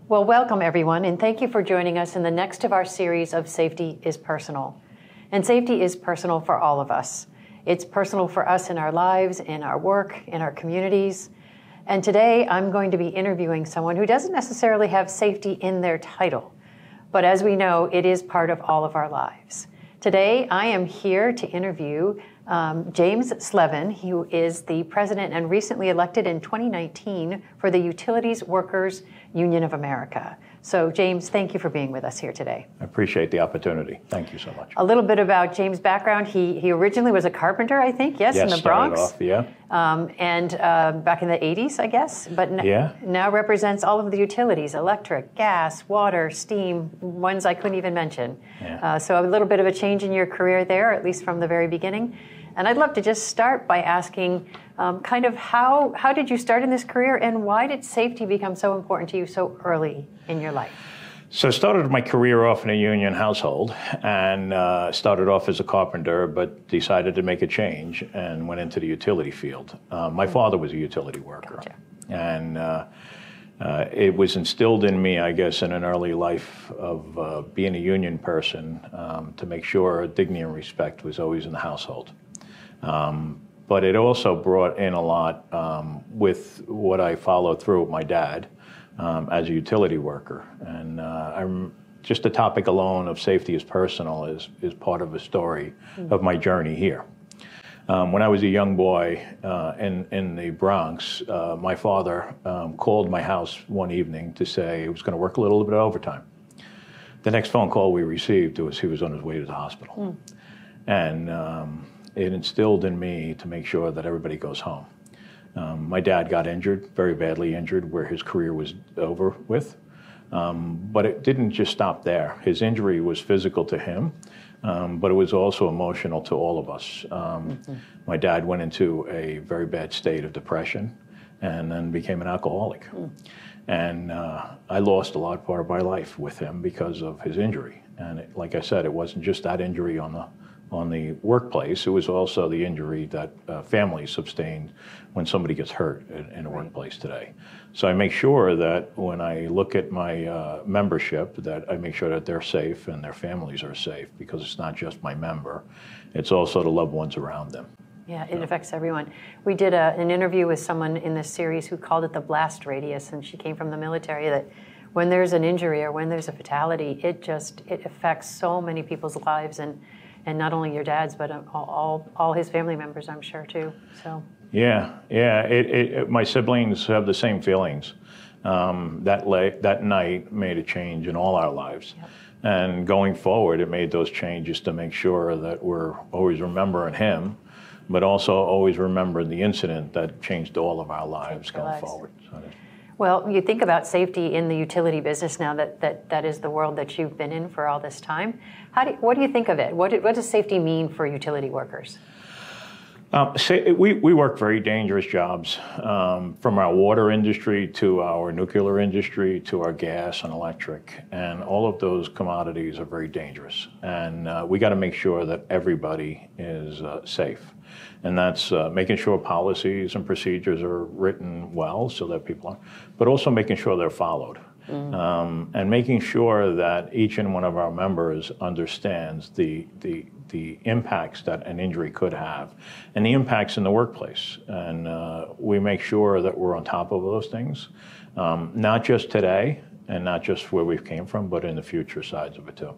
Well, welcome everyone, and thank you for joining us in the next of our series of Safety is Personal. And safety is personal for all of us. It's personal for us in our lives, in our work, in our communities. And today I'm going to be interviewing someone who doesn't necessarily have safety in their title, but as we know, it is part of all of our lives. Today I am here to interview James Slevin, who is the president and recently elected in 2019 for the Utilities Workers Union of America. So James, thank you for being with us here today. I appreciate the opportunity. Thank you so much. A little bit about James' background. He originally was a carpenter, I think, yes, in the Bronx. Off, yeah. And back in the 80s, I guess, but now represents all of the utilities, electric, gas, water, steam, ones I couldn't even mention. Yeah. So a little bit of a change in your career there, at least from the very beginning. And I'd love to just start by asking kind of how did you start in this career, and why did safety become so important to you so early in your life? So I started my career off in a union household, and started off as a carpenter, but decided to make a change and went into the utility field. My father was a utility worker. Gotcha. And it was instilled in me, I guess, in an early life of being a union person, to make sure dignity and respect was always in the household. But it also brought in a lot with what I followed through with my dad as a utility worker. And just the topic alone of safety is personal is part of a story of my journey here. When I was a young boy in the Bronx, my father called my house one evening to say he was going to work a little bit of overtime. The next phone call we received was he was on his way to the hospital. And it instilled in me to make sure that everybody goes home. My dad got injured, very badly injured, where his career was over with. But it didn't just stop there. His injury was physical to him, but it was also emotional to all of us. My dad went into a very bad state of depression and then became an alcoholic. And I lost a large part of my life with him because of his injury. And like I said, it wasn't just that injury on the workplace, it was also the injury that families sustain when somebody gets hurt in a workplace today. So I make sure that when I look at my membership, that I make sure that they're safe and their families are safe, because it's not just my member, it's also the loved ones around them. Yeah, it affects everyone. We did an interview with someone in this series who called it the blast radius, and she came from the military, that when there's an injury or when there's a fatality, it affects so many people's lives, and not only your dad's, but all his family members, I'm sure, too. So. Yeah. My siblings have the same feelings. That night made a change in all our lives. Yep. And going forward, it made those changes to make sure that we're always remembering him, but also always remembering the incident that changed all of our lives going forward. So, well, you think about safety in the utility business now, that is the world that you've been in for all this time. What do you think of it? What does safety mean for utility workers? We work very dangerous jobs, from our water industry to our nuclear industry to our gas and electric, and all of those commodities are very dangerous. And we got to make sure that everybody is safe. And that's making sure policies and procedures are written well so that people are, but also making sure they're followed. And making sure that each and one of our members understands the impacts that an injury could have and the impacts in the workplace. And we make sure that we're on top of those things, not just today and not just where we came from, but in the future sides of it too.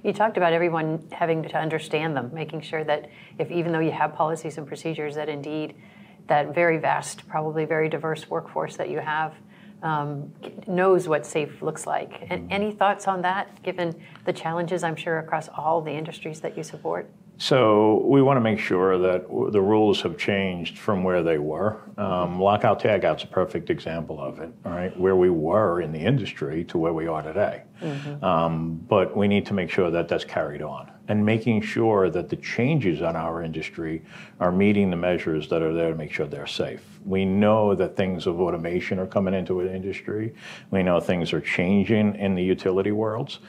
You talked about everyone having to understand them, making sure that even though you have policies and procedures, that indeed that very vast, probably very diverse workforce that you have knows what safe looks like. And any thoughts on that, given the challenges, I'm sure, across all the industries that you support? So we want to make sure that the rules have changed from where they were. Lockout tagout's a perfect example of it, right? Where we were in the industry to where we are today. But we need to make sure that that's carried on, and making sure that the changes on our industry are meeting the measures that are there to make sure they're safe. We know that things of automation are coming into an industry. We know things are changing in the utility worlds,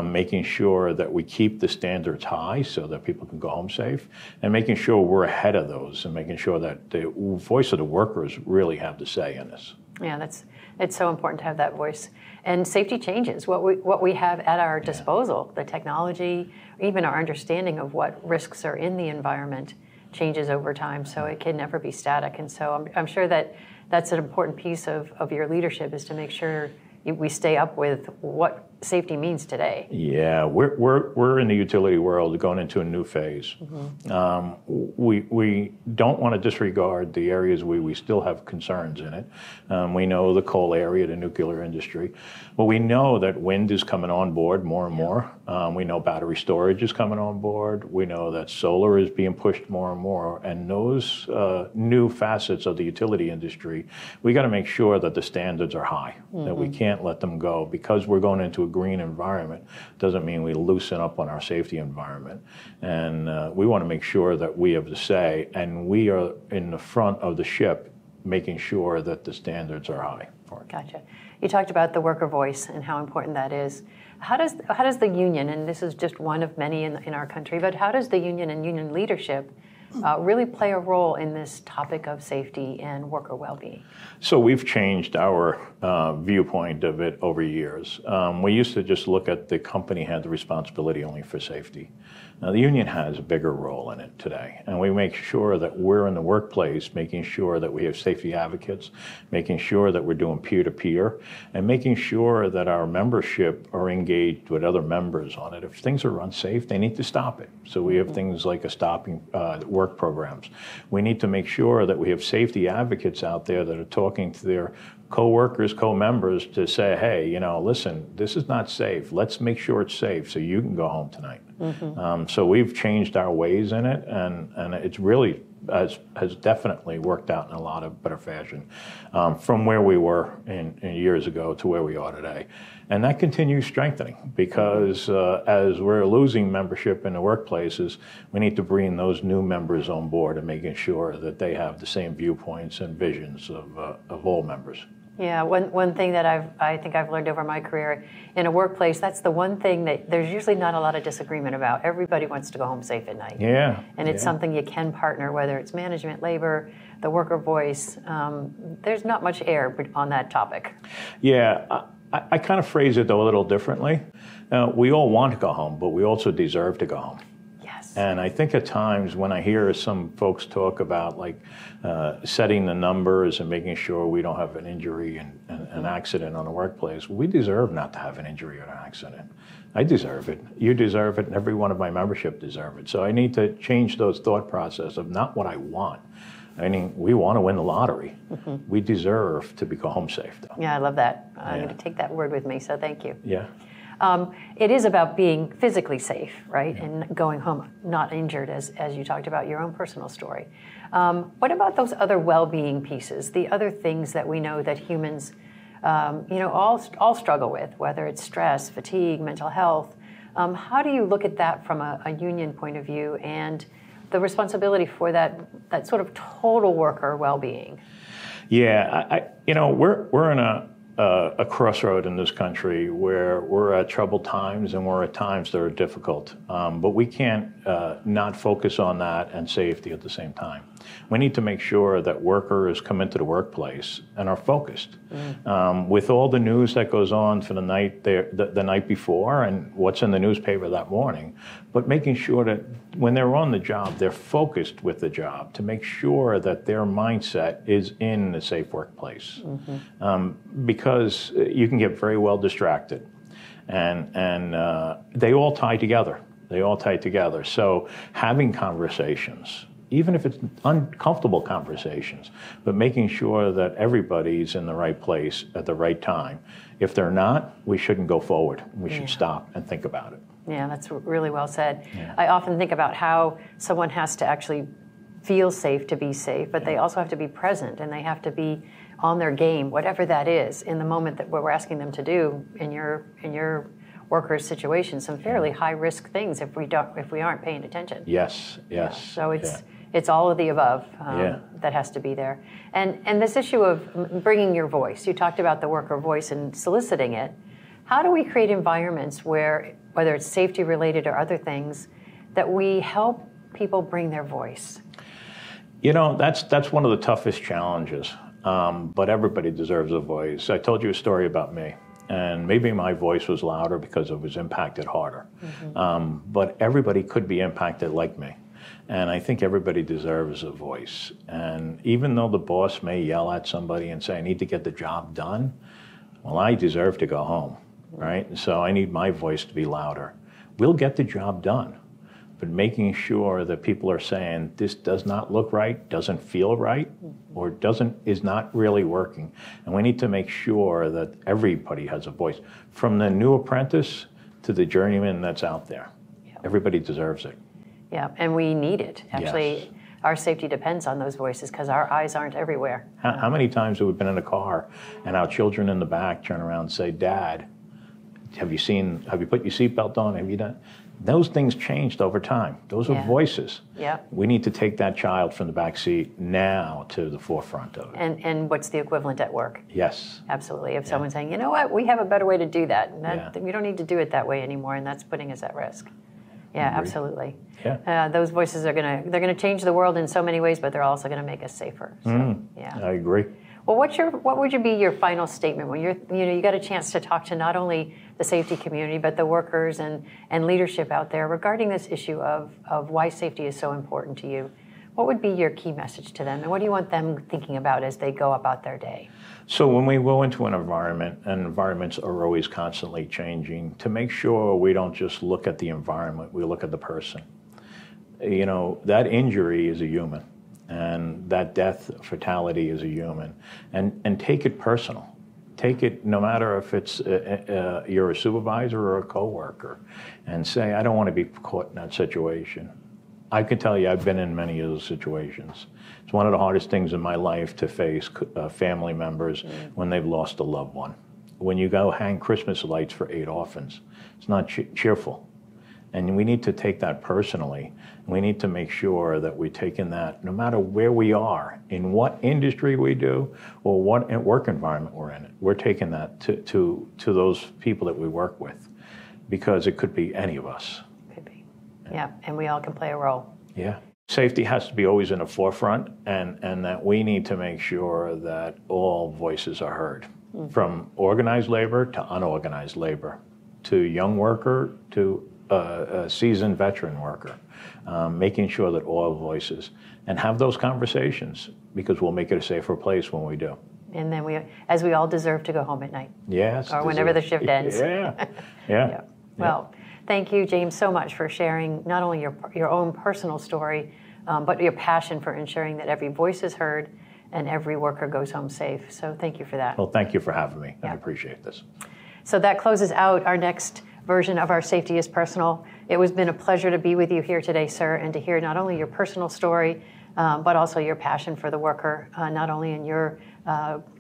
making sure that we keep the standards high so that people can go home safe, and making sure we're ahead of those, and making sure that the voice of the workers really have the say in this. Yeah, It's so important to have that voice. And safety changes. What we have at our disposal, the technology, even our understanding of what risks are in the environment changes over time, so it can never be static. And so I'm sure that that's an important piece of your leadership, is to make sure we stay up with what safety means today. Yeah, we're in the utility world going into a new phase. We don't want to disregard the areas where we still have concerns in it. We know the coal area, the nuclear industry, but we know that wind is coming on board more and more. We know battery storage is coming on board. We know that solar is being pushed more and more, and those new facets of the utility industry, we got to make sure that the standards are high, that we can't let them go. Because we're going into a green environment doesn't mean we loosen up on our safety environment. And we want to make sure that we have the say, and we are in the front of the ship, making sure that the standards are high for it. Gotcha. You talked about the worker voice and how important that is. How does the union, and this is just one of many in our country, but how does the union and union leadership really play a role in this topic of safety and worker well-being? So we've changed our viewpoint of it over years. We used to just look at the company had the responsibility only for safety. Now the union has a bigger role in it today, and we make sure that we're in the workplace, making sure that we have safety advocates, making sure that we're doing peer-to-peer, and making sure that our membership are engaged with other members on it. If things are unsafe, they need to stop it. So we have things like a stopping work programs. We need to make sure that we have safety advocates out there that are talking to their co-workers, co-members to say, hey, you know, listen, this is not safe. Let's make sure it's safe so you can go home tonight. So we've changed our ways in it, and it's really has definitely worked out in a lot of better fashion from where we were in years ago to where we are today. And that continues strengthening, because as we're losing membership in the workplaces, we need to bring those new members on board and making sure that they have the same viewpoints and visions of all members. Yeah, one thing that I think I've learned over my career in a workplace, that's the one thing that there's usually not a lot of disagreement about. Everybody wants to go home safe at night. Yeah. And it's something you can partner, whether it's management, labor, the worker voice. There's not much air on that topic. Yeah, I kind of phrase it, though, a little differently. We all want to go home, but we also deserve to go home. Yes. And I think at times when I hear some folks talk about like setting the numbers and making sure we don't have an injury and an accident on the workplace, we deserve not to have an injury or an accident. I deserve it. You deserve it, and every one of my membership deserve it. So I need to change those thought process of not what I want. I mean, we want to win the lottery. We deserve to go home safe, though. Yeah, I love that. I'm going to take that word with me, so thank you. Yeah. It is about being physically safe, right, and going home not injured, as you talked about your own personal story. What about those other well-being pieces, the other things that we know that humans, all struggle with, whether it's stress, fatigue, mental health? How do you look at that from a union point of view and the responsibility for that sort of total worker well-being? Yeah, we're in a crossroad in this country where we're at troubled times and we're at times that are difficult, but we can't not focus on that and safety at the same time. We need to make sure that workers come into the workplace and are focused. With all the news that goes on for the night before and what's in the newspaper that morning, but making sure that when they're on the job, they're focused with the job to make sure that their mindset is in a safe workplace. Because you can get very well distracted, and they all tie together. They all tie together. So having conversations, even if it's uncomfortable conversations, but making sure that everybody's in the right place at the right time. If they're not, we shouldn't go forward. We should stop and think about it. Yeah, that's really well said. Yeah. I often think about how someone has to actually feel safe to be safe, but they also have to be present, and they have to be on their game, whatever that is, in the moment that we're asking them to do in your workers' situation, some fairly high-risk things if we aren't paying attention. Yes. So it's all of the above that has to be there. And this issue of bringing your voice, you talked about the worker voice and soliciting it. How do we create environments where, whether it's safety related or other things, that we help people bring their voice? You know, that's one of the toughest challenges. but everybody deserves a voice. I told you a story about me, and maybe my voice was louder because it was impacted harder. But everybody could be impacted like me. And I think everybody deserves a voice. And even though the boss may yell at somebody and say, I need to get the job done, well, I deserve to go home, right? So I need my voice to be louder. We'll get the job done, but making sure that people are saying, this does not look right, doesn't feel right, or is not really working. And we need to make sure that everybody has a voice, from the new apprentice to the journeyman that's out there. Yep. Everybody deserves it. Yeah, and we need it. Actually, yes. Our safety depends on those voices because our eyes aren't everywhere. How many times have we been in a car and our children in the back turn around and say, Dad, have you put your seatbelt on? Have you done? Those things changed over time. Those are voices. Yeah. We need to take that child from the back seat now to the forefront of it. And what's the equivalent at work? Yes. Absolutely. If someone's saying, you know what, we have a better way to do that. We don't need to do it that way anymore, and that's putting us at risk. Yeah, absolutely. Yeah. Those voices are they're gonna change the world in so many ways, but they're also gonna make us safer. So, yeah. I agree. Well, what would be your final statement when you got a chance to talk to not only the safety community but the workers and leadership out there regarding this issue of why safety is so important to you? What would be your key message to them, and what do you want them thinking about as they go about their day? So when we go into an environment, and environments are always constantly changing, to make sure we don't just look at the environment, we look at the person. You know, that injury is a human, and that death, fatality is a human, and take it personal. Take it, no matter if it's you're a supervisor or a coworker, and say, I don't want to be caught in that situation. I can tell you I've been in many of those situations. It's one of the hardest things in my life to face family members when they've lost a loved one. When you go hang Christmas lights for 8 orphans, it's not cheerful. And we need to take that personally. We need to make sure that we're taking that, no matter where we are, in what industry we do, or what work environment we're in, we're taking that to those people that we work with, because it could be any of us. Yeah, and we all can play a role. Yeah. Safety has to be always in the forefront, and that we need to make sure that all voices are heard, from organized labor to unorganized labor, to young worker to a seasoned veteran worker, making sure that all voices, and have those conversations, because we'll make it a safer place when we do. And then as we all deserve to go home at night. Yes. Or whenever the shift ends. Yeah. Yeah. Well, thank you, James, so much for sharing not only your own personal story, but your passion for ensuring that every voice is heard and every worker goes home safe. So thank you for that. Well, thank you for having me. I appreciate this. So that closes out our next version of our Safety is Personal. It has been a pleasure to be with you here today, sir, and to hear not only your personal story, but also your passion for the worker, not only in your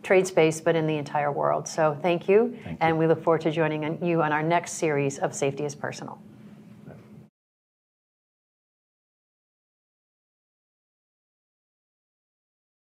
trade space, but in the entire world. So thank you. And we look forward to joining you on our next series of Safety is Personal.